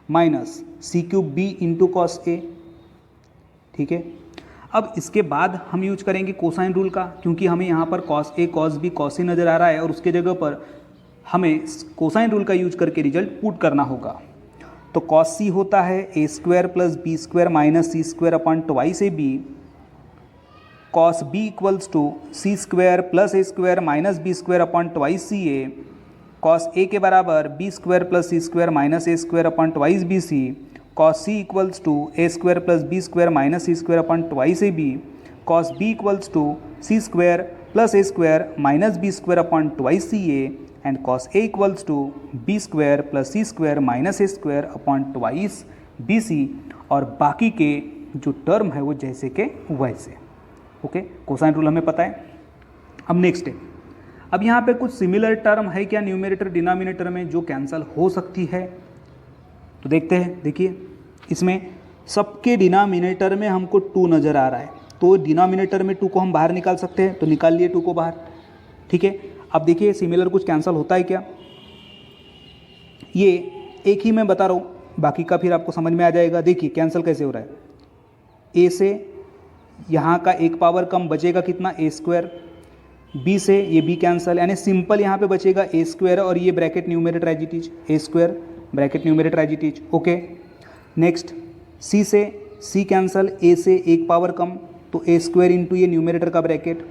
minus C cube B into cos A. ठीक है, अब इसके बाद हम use करेंगे cosine rule का, क्योंकि हमें यहाँ पर cos A cos B cos C नज़र आ रहा है और उसके जगह पर हमें कोसाइन रूल का यूज करके रिजल्ट पुट करना होगा। तो कॉस सी होता है A square plus B square minus C square upon twice A B, cos B equals to C square plus A square minus B square upon twice C A, cos A के बराबर B square plus C square minus A square upon twice B C, cos C equals to A square plus B square minus C square upon twice A B, cos B equals to C square plus A square minus B square upon twice C A and cos A equals to B square plus C square minus A square upon twice B C, और बाकी के जो term है वो जैसे के वैसे। Okay, cosine rule हमें पता है। अब नेक्स्ट है, अब यहाँ पे कुछ सिमिलर टर्म है क्या न्यूमरेटर डिनोमिनेटर में जो कैंसिल हो सकती है, तो देखते हैं। देखिए इसमें सबके डिनोमिनेटर में हमको 2 नज़र आ रहा है, तो डिनोमिनेटर में 2 को हम बाहर निकाल सकते हैं, तो निकाल लिए 2 को बाहर। ठीक है, अब देखिए सिमिलर कुछ कैंसिल होता है क्या, ये एक ही मैं बता रहा हूँ, बाकी का फिर आपको समझ में आ जाएगा। देखिए कैंसिल कैसे हो रहा है, ए से यहाँ का एक पावर कम बचेगा कितना, ए स्क्वायर, बी से ये बी कैंसिल, यानी सिंपल यहाँ पे बचेगा ए स्क्वायर और ये bracket numerator as it is, A square bracket numerator as it is. Okay, next C से सी कैंसिल, ए से एक पावर कम, तो ए स्क्वायर इंटू ये न्यूमरेटर का ब्रैकेट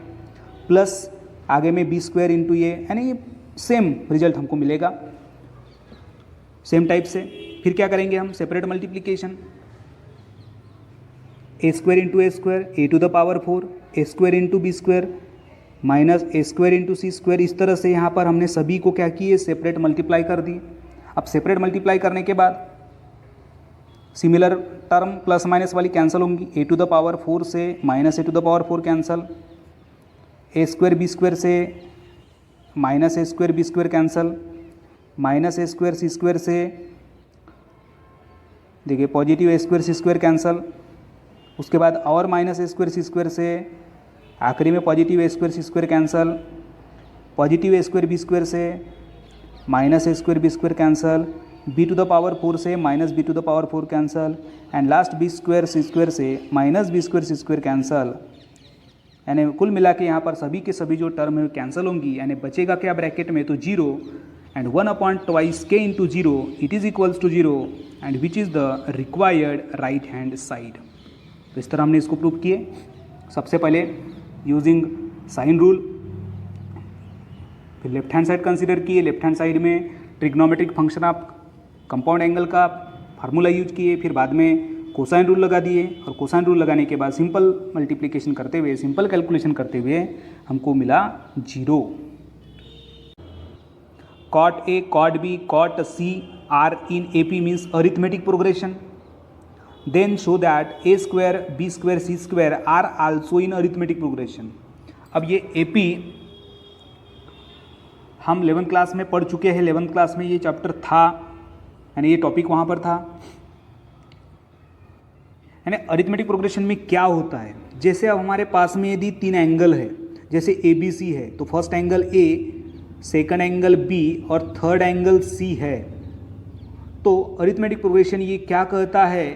प्लस आगे में बी स्क्वायर इंटू ये, यानी ये सेम रिजल्ट हमको मिलेगा सेम टाइप से। फिर क्या करेंगे हम, separate multiplication, A square into A square A to the power 4, A square into B square minus A square into C square. इस तरह से यहाँ पर हमने सभी को क्या किए, सेपरेट मल्टीप्लाई कर दिए। अब सेपरेट मल्टीप्लाई करने के बाद सिमिलर टर्म प्लस माइनस वाली कैंसिल होंगी, ए टू द पावर 4 से minus A to the power 4 cancel, A square B square से minus A square B square cancel, minus A square C square से देखिए positive A square C square cancel, उसके बाद और minus A square C square से आखिरी में positive A square C square cancel, positive A square B square से minus A square B square cancel, B to the power 4 से minus B to the power 4 cancel and last B square C square से minus B square C square cancel. यानी कुल मिला के यहाँ पर सभी के सभी जो टर्म है कैंसिल होंगी, यानी बचेगा क्या ब्रैकेट में, तो 0 and 1 upon twice K into 0 it is equals to 0 and which is the required right hand side. तो इस तरह हमने इसको प्रूव किए। सबसे पहले यूजिंग साइन रूल, फिर लेफ्ट हैंड साइड कंसीडर किए, लेफ्ट हैंड साइड में trigonometric function of compound angle का फार्मूला यूज किए, फिर बाद में कोसाइन रूल लगा दिए, और कोसाइन रूल लगाने के बाद सिंपल मल्टीप्लिकेशन करते हुए, सिंपल कैलकुलेशन करते हुए हमको मिला 0। Cot A, cot B, cot C are in AP means arithmetic progression. Then show that a square, b square, c square are also in arithmetic progression. अब ये AP हम 11th class में पढ़ चुके हैं, 11th क्लास में ये chapter था, यानी ये टॉपिक वहाँ पर था। यानी अरिथमेटिक प्रोग्रेशन में क्या होता है, जैसे अब हमारे पास में यदि 3 एंगल है, जैसे ABC है, तो first angle A, second angle B और थर्ड एंगल C है, तो अरिथमेटिक प्रोग्रेशन ये क्या कहता है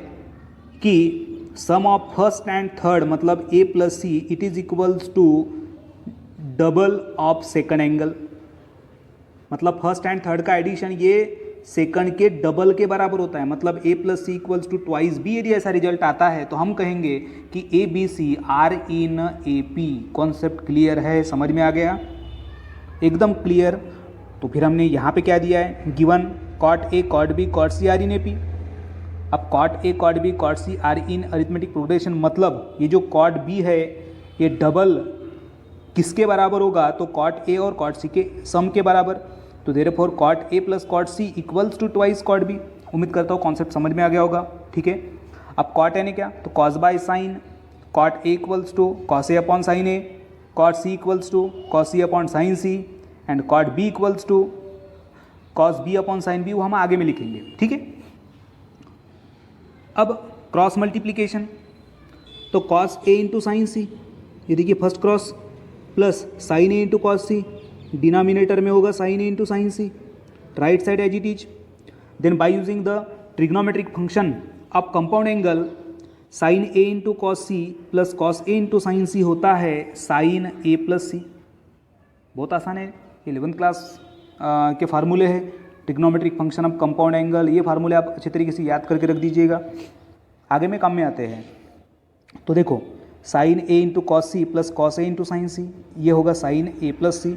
कि sum of first and third मतलब A plus C it is equals to double of second angle. मतलब फर्स्ट एंड थर्ड का एडिशन ये सेकंड के डबल के बराबर होता है, मतलब A plus C equals to twice B. यदि ऐसा रिजल्ट आता है तो हम कहेंगे कि ABC are in AP। Concept clear है, समझ में आ गया, एकदम क्लियर। तो फिर हमने यहाँ पे क्या दिया है, given cot A cot B cot C are in AP। अब cot A cot B cot C are in arithmetic progression, मतलब ये जो कॉट B है ये डबल किसके बराबर होगा, तो कॉट A और कॉट C के सम के बराबर। तो therefore cot A plus cot C equals to twice cot B। उम्मीद करता हूँ कॉन्सेप्ट समझ में आ गया होगा, ठीक है। अब कॉट A ने क्या, तो cos by sine, cot A equals to cos A upon sine A, cot C equals to cos C upon sine C and cot B equals to cos B upon sine B। वो हम आगे में लिखेंगे, ठीक है। अब cross multiplication, तो cos A into sine C, ये देखिए first cross, plus sine A into cos C, denominator में होगा sine A into sine C, right side as it is. Then by using the trigonometric function of compound angle sine A into cos C plus cos A into sine C होता है sine A plus C। बहुत आसान है, 11th class के फार्मूले है, trigonometric function of compound angle. ये फार्मूले आप अच्छे तरीके से याद करके रख दीजिएगा, आगे में काम में आते हैं। तो देखो sine A into cos C plus cos A into sine C, ये होगा sine A plus C,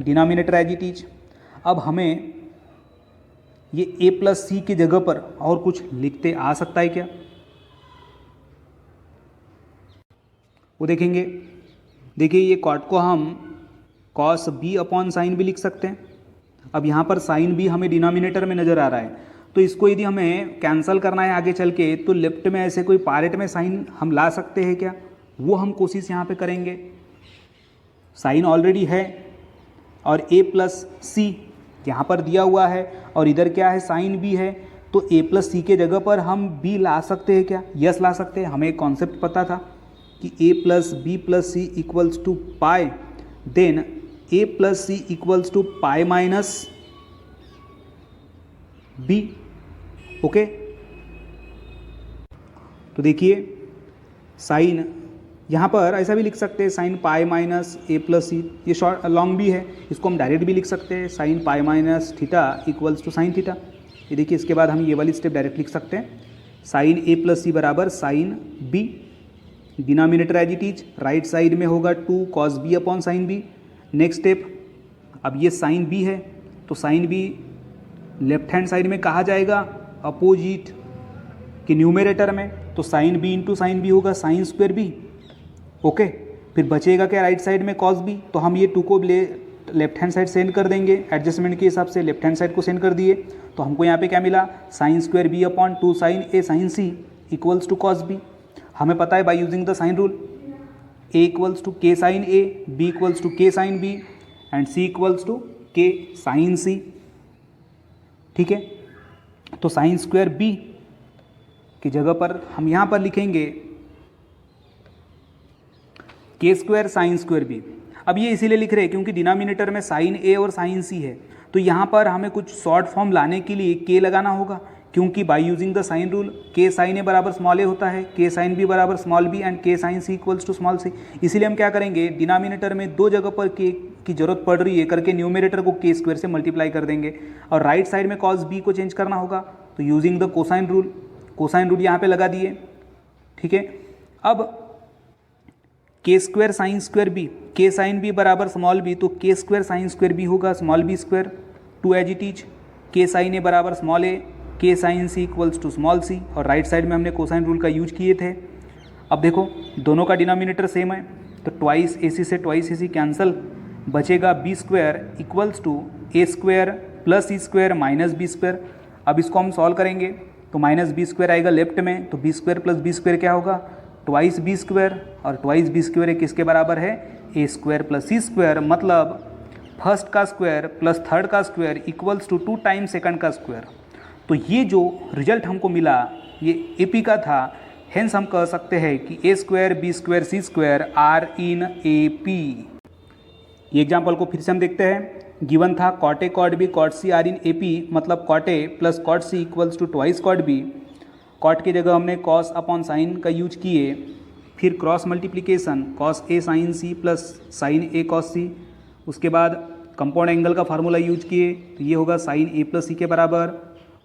denominator as it is. अब हमें ये A प्लस C की जगह पर और कुछ लिखते आ सकता है क्या, वो देखेंगे। देखिए ये कॉट को हम cos B upon sine B लिख सकते हैं। अब यहाँ पर साइन B हमें डिनोमिनेटर में नज़र आ रहा है, तो इसको यदि हमें कैंसिल करना है आगे चल के, तो लेफ्ट में ऐसे कोई पार्ट में साइन हम ला सकते हैं क्या, वो हम कोशिश यहाँ पे करेंगे। साइन ऑलरेडी है और A प्लस C यहाँ पर दिया हुआ है और इधर क्या है साइन B है, तो A प्लस C के जगह पर हम B ला सकते हैं क्या, यस ला सकते हैं। हमें एक कॉन्सेप्ट पता था कि A plus B plus C equals to pi, then A plus C equals to pi minus B, okay. तो देखिए साइन यहाँ पर ऐसा भी लिख सकते हैं, sine pi minus A plus C, ये शॉर्ट लॉन्ग भी है, इसको हम डायरेक्ट भी लिख सकते हैं, sine pi minus theta equals to sine theta. ये देखिए इसके बाद हम ये वाली स्टेप डायरेक्ट लिख सकते हैं, साइन A प्लस C बराबर sine B, denominator as it is, right side में होगा 2 cos B upon sine B। Next step, अब ये साइन B है तो sine B left hand side में कहा जाएगा अपोजिट कि न्यूमरेटर में, तो sine B into sine B होगा साइन स्क्वायर B, ओके। फिर बचेगा क्या राइट साइड में कॉस B, तो हम ये 2 को लेफ्ट हैंड साइड सेंड कर देंगे, एडजस्टमेंट के हिसाब से लेफ्ट हैंड साइड को सेंड कर दिए, तो हमको यहाँ पे क्या मिला, sine square B upon 2 sine A sine C equals to cos B। हमें पता है by using the sine rule, A equals to K sine A, B equals to K sine B and C equals to K sine C, ठीक है। तो sign square B की जगह पर हम यहाँ पर लिखेंगे K square sine square B। अब ये इसीलिए लिख रहे हैं क्योंकि डिनोमिनेटर में साइन A और साइन C है, तो यहाँ पर हमें कुछ शॉर्ट फॉर्म लाने के लिए K लगाना होगा, क्योंकि by using the sine rule K sine A बराबर स्मॉल a होता है, K साइन B बराबर small b and K sine C equals to small c। इसीलिए हम क्या करेंगे, डिनोमिनेटर में 2 जगह पर K की जरूरत पड़ रही है करके न्यूमरेटर को K स्क्वायर से मल्टीप्लाई कर देंगे और राइट साइड में कॉस B को चेंज करना होगा, तो यूजिंग द कोसाइन रूल यहाँ पे लगा दिए, ठीक है। अब K square sine square B, K sine B बराबर स्मॉल b, तो K square sine square B होगा small b square 2 as it is, K sine A बराबर small a, K sine C equals to small c, और right side में हमने cosine rule का use किए थे। अब देखो दोनों का डिनोमिनेटर सेम है, तो ट्वाइस AC से ट्वाइस AC कैंसिल, बचेगा B square equals to A square plus C square minus B square. अब इसको हम सॉल्व करेंगे तो माइनस बी स्क्वायर आएगा लेफ्ट में, तो B square plus B square क्या होगा, ट्वाइस बी स्क्वायर, और ट्वाइस बी स्क्वायर किसके बराबर है, A square plus C square, मतलब फर्स्ट का स्क्वायर प्लस थर्ड का square equals to 2 times second का स्क्वायर। तो ये जो रिजल्ट हमको मिला ये एपी का था, हेंस हम कह सकते हैं कि A square B square C square are in AP. ये एग्जाम्पल को फिर से हम देखते हैं। गिवन था cot A cot B cot C are in AP, मतलब cot A plus cot C equals to twice cot B. Cot की जगह हमने कॉस अपॉन साइन का यूज किए, फिर cross multiplication cos A sine C plus sine A cos C, उसके बाद compound angle का फार्मूला यूज किए, तो ये होगा साइन ए प्लस सी के बराबर।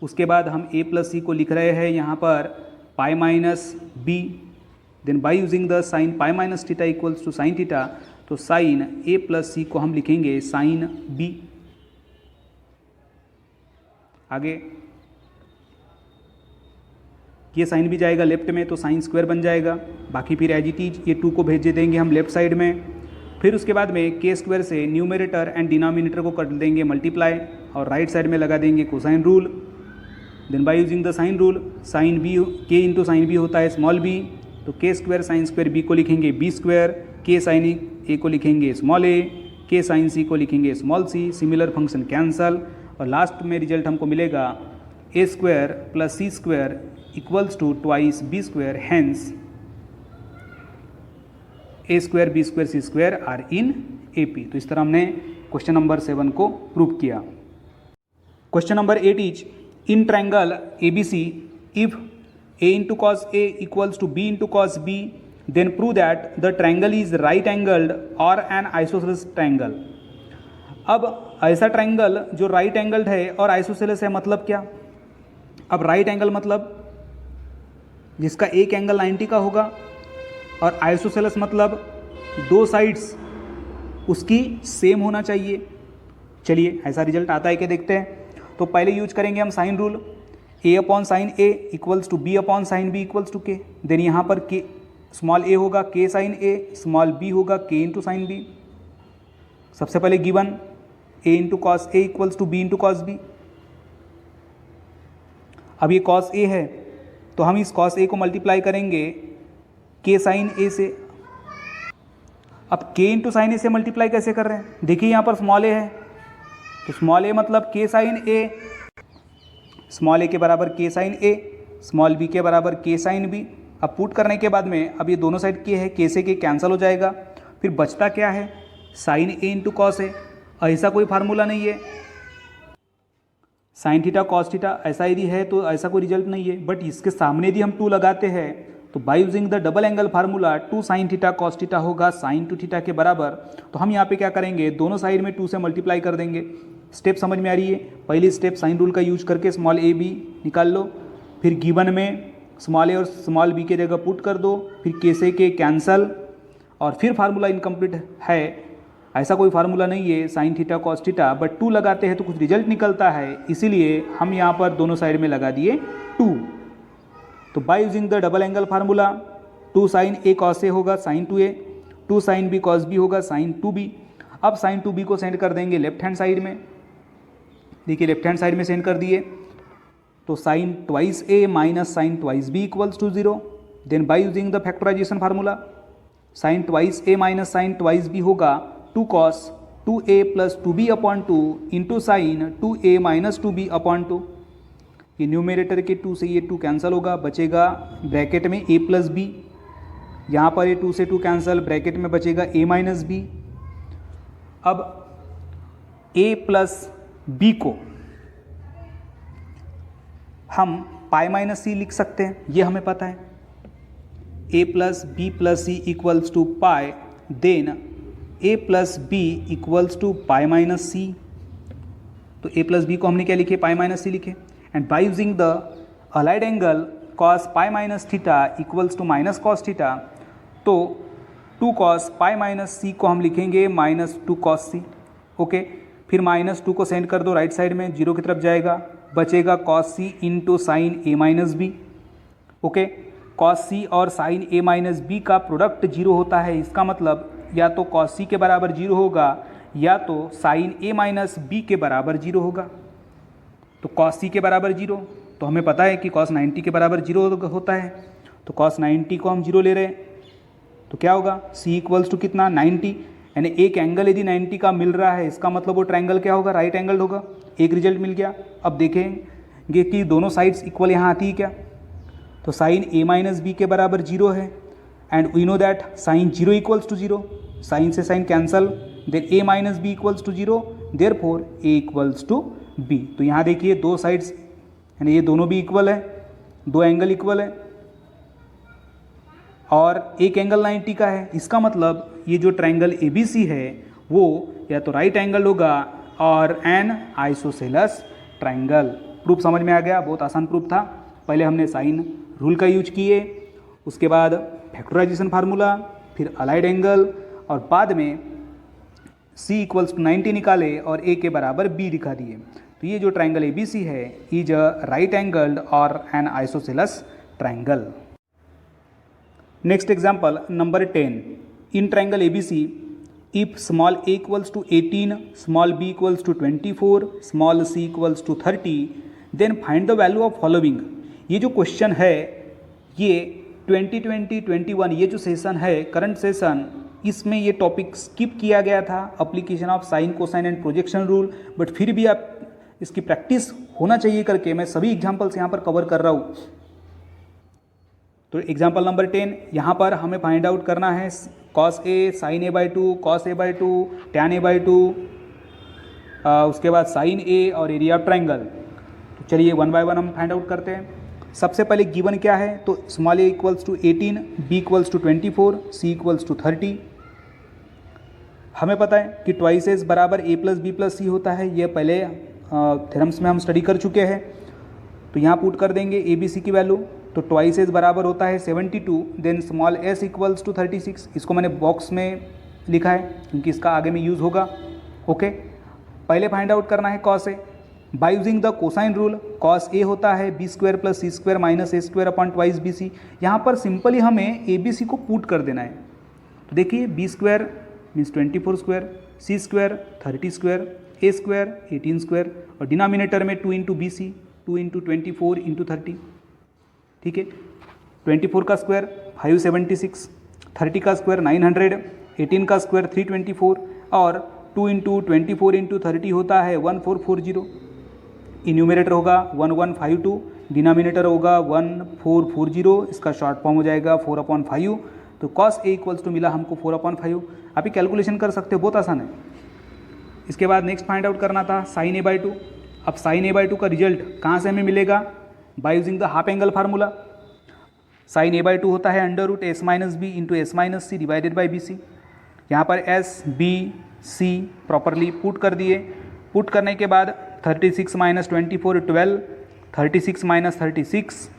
उसके बाद हम ए प्लस सी को लिख रहे हैं यहाँ पर pi minus B, then by using the sine pi minus theta equals to sine theta, तो साइन ए प्लस सी को हम लिखेंगे साइन बी। आगे ये साइन भी जाएगा लेफ्ट में, तो साइन स्क्वायर बन जाएगा। बाकी फिर एज इट इज ये 2 को भेज देंगे हम लेफ्ट साइड में। फिर उसके बाद में के स्क्वायर से न्यूमरेटर एंड डिनोमिनेटर को कर देंगे मल्टीप्लाई, और राइट साइड में लगा देंगे cosine rule. Then by using the sine rule, sine B के इंटू साइन बी होता है स्मॉल बी, तो के स्क्वायर साइन स्क्वायर बी को लिखेंगे B square, K sine A को लिखेंगे small A, K sine C को लिखेंगे small C. Similar function cancel, और लास्ट में रिजल्ट हमको मिलेगा A square plus C square equals to twice B square, hence A square B square C square are in A P. तो इस तरह हमने क्वेश्चन नंबर 7 को प्रूव किया। Question number 8 is in triangle A B C if a into cos a equals to b into cos b, then prove that the triangle is right angled or an isosceles triangle। अब ऐसा triangle जो right angled है और isosceles है, मतलब क्या, अब right angle मतलब जिसका एक एंगल 90 का होगा, और आइसोसेलेस मतलब 2 साइड्स उसकी सेम होना चाहिए। चलिए ऐसा रिजल्ट आता है क्या देखते हैं। तो पहले यूज करेंगे हम sine rule, A upon sine A equals to B upon sine B equals to K. Then यहाँ पर के स्मॉल ए होगा के साइन ए, स्मॉल बी होगा के इंटू साइन बी। सबसे पहले given A into cos A equals to B into cos B. अब ये कॉस ए है तो हम इस कॉस ए को मल्टीप्लाई करेंगे के साइन ए से। अब के इंटू साइन ए से मल्टीप्लाई कैसे कर रहे हैं, देखिए यहाँ पर स्मॉल ए है, तो स्मॉल ए मतलब के साइन ए, स्मॉल ए के बराबर के साइन ए, स्मॉल बी के बराबर के साइन बी। अब पुट करने के बाद में अब ये दोनों साइड के है, के से के कैंसिल हो जाएगा, फिर बचता क्या है साइन ए इंटू कॉस ए। ऐसा कोई फार्मूला नहीं है, साइन थीटा कॉस थीटा ऐसा यदि है तो ऐसा कोई रिजल्ट नहीं है। बट इसके सामने यदि हम 2 लगाते हैं तो by using the double angle formula 2 sine theta cos theta होगा साइन 2 थीटा के बराबर। तो हम यहाँ पे क्या करेंगे, दोनों साइड में 2 से मल्टीप्लाई कर देंगे। स्टेप समझ में आ रही है। पहली स्टेप साइन रूल का यूज करके स्मॉल ए बी निकाल लो, फिर गिवन में स्मॉल ए और स्मॉल बी के जगह पुट कर दो, फिर के से के कैंसल, और फिर फार्मूला इनकम्प्लीट है। ऐसा कोई फार्मूला नहीं है sine theta cos theta, but 2 लगाते हैं तो कुछ रिजल्ट निकलता है, इसीलिए हम यहाँ पर दोनों साइड में लगा दिए 2। तो by using the double angle formula 2 sine A cos A होगा sine 2a, 2 sine B cos B होगा साइन 2b। अब साइन 2b को सेंड कर देंगे लेफ्ट हैंड साइड में, देखिए लेफ्ट हैंड साइड में सेंड कर दिए, तो sine twice A minus sine twice B equals to 0। Then by using the factorization formula sine twice A minus sine twice B होगा 2 cos 2a plus 2b upon 2 into sine 2a minus 2b upon 2। ये numerator के 2 से ये 2 cancel होगा, बचेगा bracket में a plus B. यहाँ पर ये 2 से 2 कैंसिल, ब्रैकेट में बचेगा a माइनस बी। अब a प्लस बी को हम पाई माइनस सी लिख सकते हैं, ये हमें पता है। a plus B plus C equals to pi, then a plus B equals to pi minus C. तो a प्लस बी को हमने क्या लिखे, पाई माइनस सी लिखे। And by using the allied angle cos pi minus theta equals to minus cos theta, तो 2 cos pi minus C को हम लिखेंगे माइनस 2 cos सी। ओके, फिर माइनस 2 को सेंड कर दो राइट साइड में, 0 की तरफ जाएगा, बचेगा cos C into sine A minus B. Okay, cos सी और साइन ए माइनस बी का प्रोडक्ट 0 होता है, इसका मतलब या तो cos सी के बराबर 0 होगा या तो साइन ए माइनस बी के बराबर 0 होगा। तो कॉस सी के बराबर 0, तो हमें पता है कि कॉस 90 के बराबर 0 होता है, तो कॉस 90 को हम 0 ले रहे हैं, तो क्या होगा सी इक्वल्स टू कितना 90, यानी एक एंगल यदि 90 का मिल रहा है इसका मतलब वो ट्रायंगल क्या होगा, राइट एंगल होगा। एक रिजल्ट मिल गया। अब देखेंगे कि दोनों साइड्स इक्वल यहाँ आती है क्या, तो साइन ए माइनस बी के बराबर 0 है, and we know that sine 0 equals to 0, sine से sine cancel, then A minus B equals to 0, therefore A equals to B. तो यहाँ देखिए दो साइड्स यानी ये दोनों भी इक्वल है, दो एंगल इक्वल है और एक एंगल 90 का है, इसका मतलब ये जो ट्रायंगल ABC है वो या तो राइट एंगल होगा और एन आइसोसेलेस ट्रायंगल। प्रूफ समझ में आ गया, बहुत आसान प्रूफ था। पहले हमने साइन रूल का यूज किए, उसके बाद फैक्टराइजेशन फार्मूला, फिर अलाइड एंगल और बाद में C इक्वल्स टू 90 निकाले और A के बराबर B दिखा दिए। तो ये जो ट्रायंगल ABC है इज अ राइट एंगल्ड और N isosceles triangle. Next example number 10, in triangle ABC if small a equals to 18, small b equals to 24, small c equals to 30, then find the value of following। ये जो question है ये 2020-21 ये जो session है current session, इसमें ये topic skip किया गया था, application of sine cosine and projection rule, but फिर भी आप इसकी प्रैक्टिस होना चाहिए करके मैं सभी एग्जाम्पल्स यहाँ पर कवर कर रहा हूँ। तो एग्जाम्पल नंबर 10 यहाँ पर हमें फाइंड आउट करना है cos A sine A/2, cos A/2, tan A/2, उसके बाद साइन ए और एरिया ऑफ ट्रायंगल। तो चलिए वन बाय वन हम फाइंड आउट करते हैं। सबसे पहले गिवन क्या है, तो small a equals to 18, b equals to 24, c equals to 30। हमें पता है कि ट्वाइस एस बराबर a plus B plus C होता है, ये पहले थ्योरम्स में हम स्टडी कर चुके हैं। तो यहाँ पुट कर देंगे ए बी सी की वैल्यू, तो ट्वाइस एस बराबर होता है 72, then small s equals to 36। इसको मैंने बॉक्स में लिखा है क्योंकि इसका आगे में यूज़ होगा। ओके, पहले फाइंड आउट करना है cos A by using the cosine rule. Cos A होता है B square plus C square minus A square upon twice B C. यहाँ पर सिंपली हमें ए बी सी को पुट कर देना है। तो देखिए B square means 24 square, C square 30 square, A square 18 square और डिनोमिनेटर में 2 into B C, 2 into 24 into 30। ठीक है, 24 का स्क्वायर 576, 30 का स्क्वायर 900, 18 का स्क्वायर 324 और 2 इंटू 24 इंटू 30 होता है 1440। इन्यूमरेटर होगा 1152, डिनोमिनेटर होगा 1440, इसका शॉर्ट फॉर्म हो जाएगा 4/5। तो कॉस ए इक्वल्स टू मिला हमको 4/5। आप ही कैलकुलेशन कर सकते हो, बहुत आसान है। इसके बाद नेक्स्ट फाइंड आउट करना था साइन A/2। अब साइन A/2 का रिजल्ट कहाँ से हमें मिलेगा, by using the half angle formula. Sine A/2 होता है under root S minus B into S minus C divided by B C. यहाँ पर S B C properly put कर दिए। पुट करने के बाद 36 माइनस 24 12, 36 माइनस 36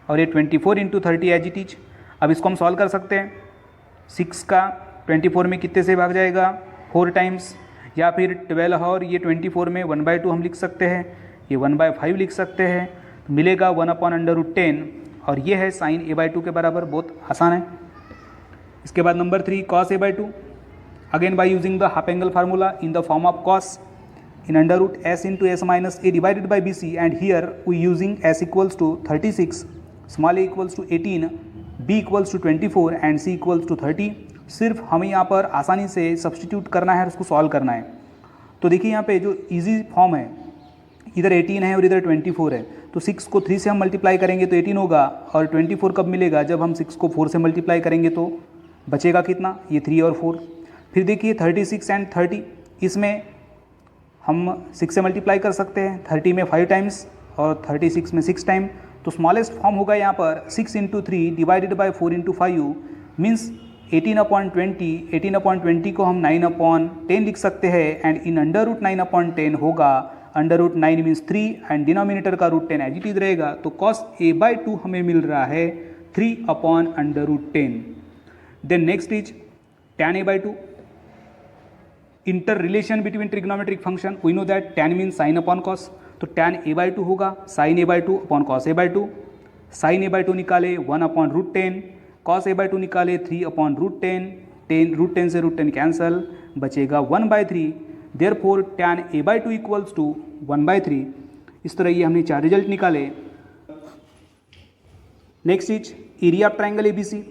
और ये 24 इंटू 30 एज इट इज। अब इसको हम सॉल्व कर सकते हैं। 6 का 24 में कितने से भाग जाएगा, 4 टाइम्स, या फिर 12 और ये 24 में 1/2 हम लिख सकते हैं, ये 1/5 लिख सकते हैं। तो मिलेगा 1/√10 और ये है साइन A/2 के बराबर। बहुत आसान है। इसके बाद number 3 cos A/2, again bye using the half angle formula in the form of cos in under root s into s minus a divided by bc, and here we using s equals to 36, small a equals to 18, b equals to 24 and c equals to 30। सिर्फ हमें यहाँ पर आसानी से substitute करना है और उसको सॉल्व करना है। तो देखिए यहाँ पे जो इजी फॉर्म है, इधर 18 है और इधर 24 है, तो 6 को 3 से हम मल्टीप्लाई करेंगे तो 18 होगा, और 24 कब मिलेगा, जब हम 6 को 4 से मल्टीप्लाई करेंगे तो बचेगा कितना, ये 3 और 4। फिर देखिए 36 एंड 30, इसमें हम 6 से मल्टीप्लाई कर सकते हैं, 30 में 5 टाइम्स और 36 में 6 टाइम। तो स्मॉलेस्ट फॉर्म होगा यहाँ पर 6 into 3 divided by 4 into 5 means 18/20। 18/20 को हम 9/10 लिख सकते हैं, एंड इन अंडर रूट 9/10 होगा, under root 9 means 3 and denominator का रूट 10 एज इट इज रहेगा। तो कॉस A/2 हमें मिल रहा है 3/√10। Then next is tan A/2। Inter relation between trigonometric function, we know that tan mean sine upon cos, तो tan A/2 होगा sign A/2 upon cos A/2। Sign A/2 निकाले 1/√10, cos A/2 निकाले 3/√10, √10 से √10 cancel, बचेगा 1/3। Therefore tan A/2 equals to 1/3। इस तरह ये हमने 4 रिजल्ट निकाले। Next is area of triangle ABC.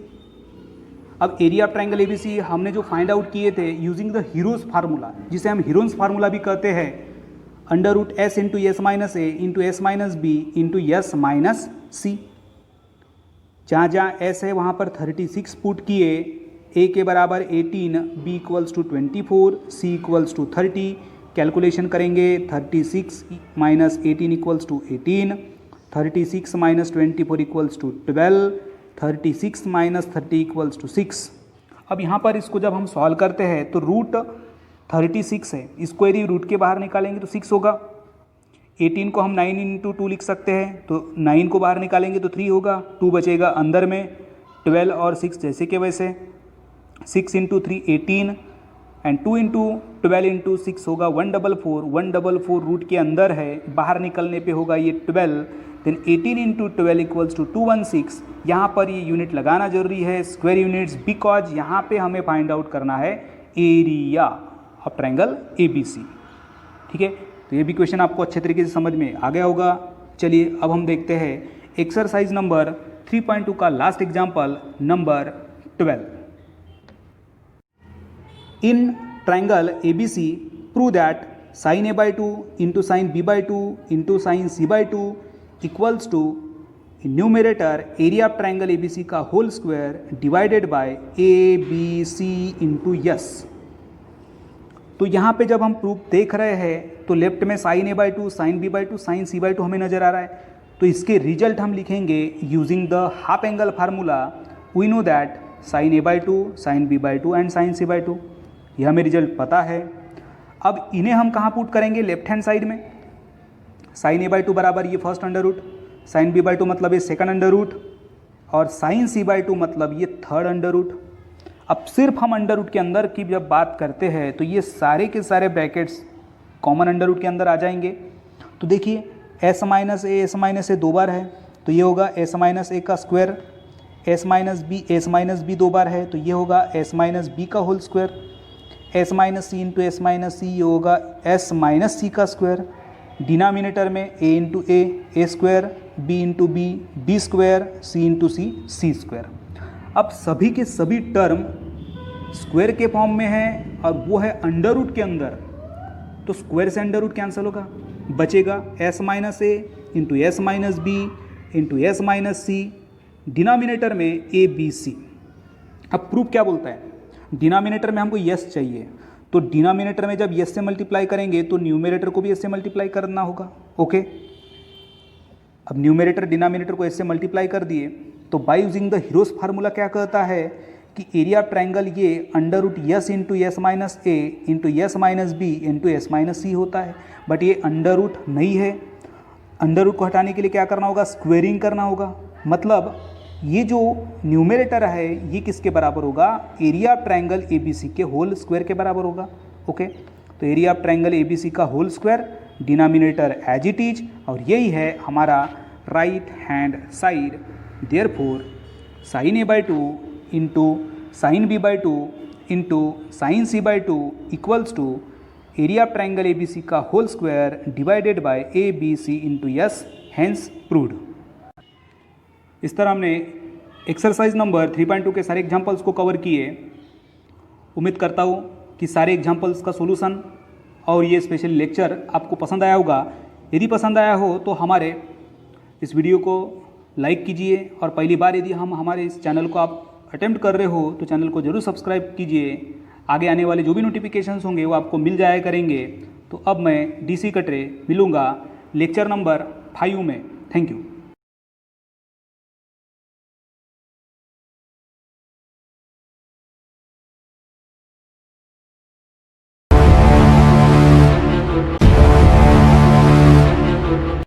अब एरिया ऑफ ट्रायंगल एबीसी हमने जो फाइंड आउट किए थे यूजिंग द हीरोज फार्मूला, जिसे हम हीरोन्स फार्मूला भी कहते हैं, under root S into S minus A into S minus B into S minus C. जहाँ जहाँ एस है वहाँ पर 36 पुट किए, ए के बराबर 18, B equals to 24, C equals to 30। Calculation करेंगे 36 minus 18 equals to 18, 36 minus 24 equals to 12, 36 minus 30 equals to 6। अब यहाँ पर इसको जब हम सॉल्व करते हैं तो रूट 36 है, इसको यदि रूट के बाहर निकालेंगे तो 6 होगा। 18 को हम 9 इंटू 2 लिख सकते हैं, तो 9 को बाहर निकालेंगे तो 3 होगा, 2 बचेगा अंदर में, 12 और 6 जैसे के वैसे, 6 इंटू 3 18 एंड 2 इंटू 12 इंटू 6 होगा 144, 144 रूट के अंदर है, बाहर निकलने पे होगा ये 12, देन 18 इंटू 12 इक्वल्स टू 216। यहाँ पर ये यूनिट लगाना जरूरी है, स्क्वायर यूनिट्स, बिकॉज यहाँ पे हमें फाइंड आउट करना है एरिया ऑफ ट्रायंगल एबीसी। ठीक है, तो ये भी क्वेश्चन आपको अच्छे तरीके से समझ में आ गया होगा। चलिए अब हम देखते हैं एक्सरसाइज नंबर 3.2 का last example number 12। In triangle ABC prove that sine A by 2 into sine B by 2 into sine C by 2 equals to numerator area of triangle ABC का whole square divided by ABC into S. तो यहाँ पे जब हम proof देख रहे हैं तो लेफ्ट में sine A by 2, sine B by 2, sine C by 2 हमें नज़र आ रहा है, तो इसके रिजल्ट हम लिखेंगे using the half angle formula. We know that sine A by 2, sine B by 2 and sine C by 2, ये हमें रिजल्ट पता है। अब इन्हें हम कहाँ पुट करेंगे, लेफ्ट हैंड साइड में। साइन A by 2 बराबर ये first under root, sine B by 2 मतलब ये सेकंड अंडर रूट, और साइन C by 2 मतलब ये थर्ड अंडर रूट। अब सिर्फ हम अंडर रूट के अंदर की जब बात करते हैं तो ये सारे के सारे ब्रैकेट्स कॉमन अंडर रूट के अंदर आ जाएंगे। तो देखिए एस माइनस ए 2 बार है तो ये होगा एस माइनस ए का स्क्वायर, एस माइनस बी 2 बार है तो ये होगा एस माइनस बी का whole square, S minus C into S minus C ये होगा एस माइनस सी का स्क्वायर। डिनोमिनेटर में A into A square, B into B square, C into C square. अब सभी के सभी टर्म स्क्वायर के फॉर्म में है और वो है अंडर रूट के अंदर, तो स्क्वायर से अंडर रूट कैंसिल होगा, बचेगा S minus A into S minus B into S minus C, denominator में ए बी सी। अब प्रूफ क्या बोलता है, डिनोमिनेटर में हमको यस चाहिए, तो डिनोमिनेटर में जब यस से मल्टीप्लाई करेंगे तो न्यूमरेटर को भी एस से मल्टीप्लाई करना होगा। ओके, अब न्यूमरेटर डिनोमिनेटर को एस से मल्टीप्लाई कर दिए तो by using the Hero's formula क्या कहता है कि एरिया ऑफ ट्रायंगल ये under root S into S minus A into S minus B into S minus C होता है। बट ये अंडर रूट नहीं है, अंडर रूट को हटाने के लिए क्या करना होगा, स्क्वेयरिंग करना होगा। मतलब ये जो न्यूमरेटर है ये किसके बराबर होगा, एरिया ऑफ ट्रायंगल ABC के होल स्क्वायर के बराबर होगा। ओके, तो एरिया ऑफ ट्रायंगल ABC का whole square, denominator as it is, और यही है हमारा right hand side. Therefore sine A by 2 into sine B by 2 into sine C by 2 equals to area of triangle ABC का whole square divided by ABC into S, hence proved. इस तरह हमने exercise number 3.2 के सारे examples को cover किए। उम्मीद करता हूँ कि सारे एग्जाम्पल्स का सोल्यूशन और ये स्पेशल लेक्चर आपको पसंद आया होगा। यदि पसंद आया हो तो हमारे इस वीडियो को लाइक कीजिए, और पहली बार यदि हम हमारे इस चैनल को आप अटेम्प्ट कर रहे हो तो चैनल को ज़रूर सब्सक्राइब कीजिए। आगे आने वाले जो भी नोटिफिकेशंस होंगे वो आपको मिल जाया करेंगे। तो अब मैं DC कटरे मिलूँगा लेक्चर नंबर 5 में। Thank you.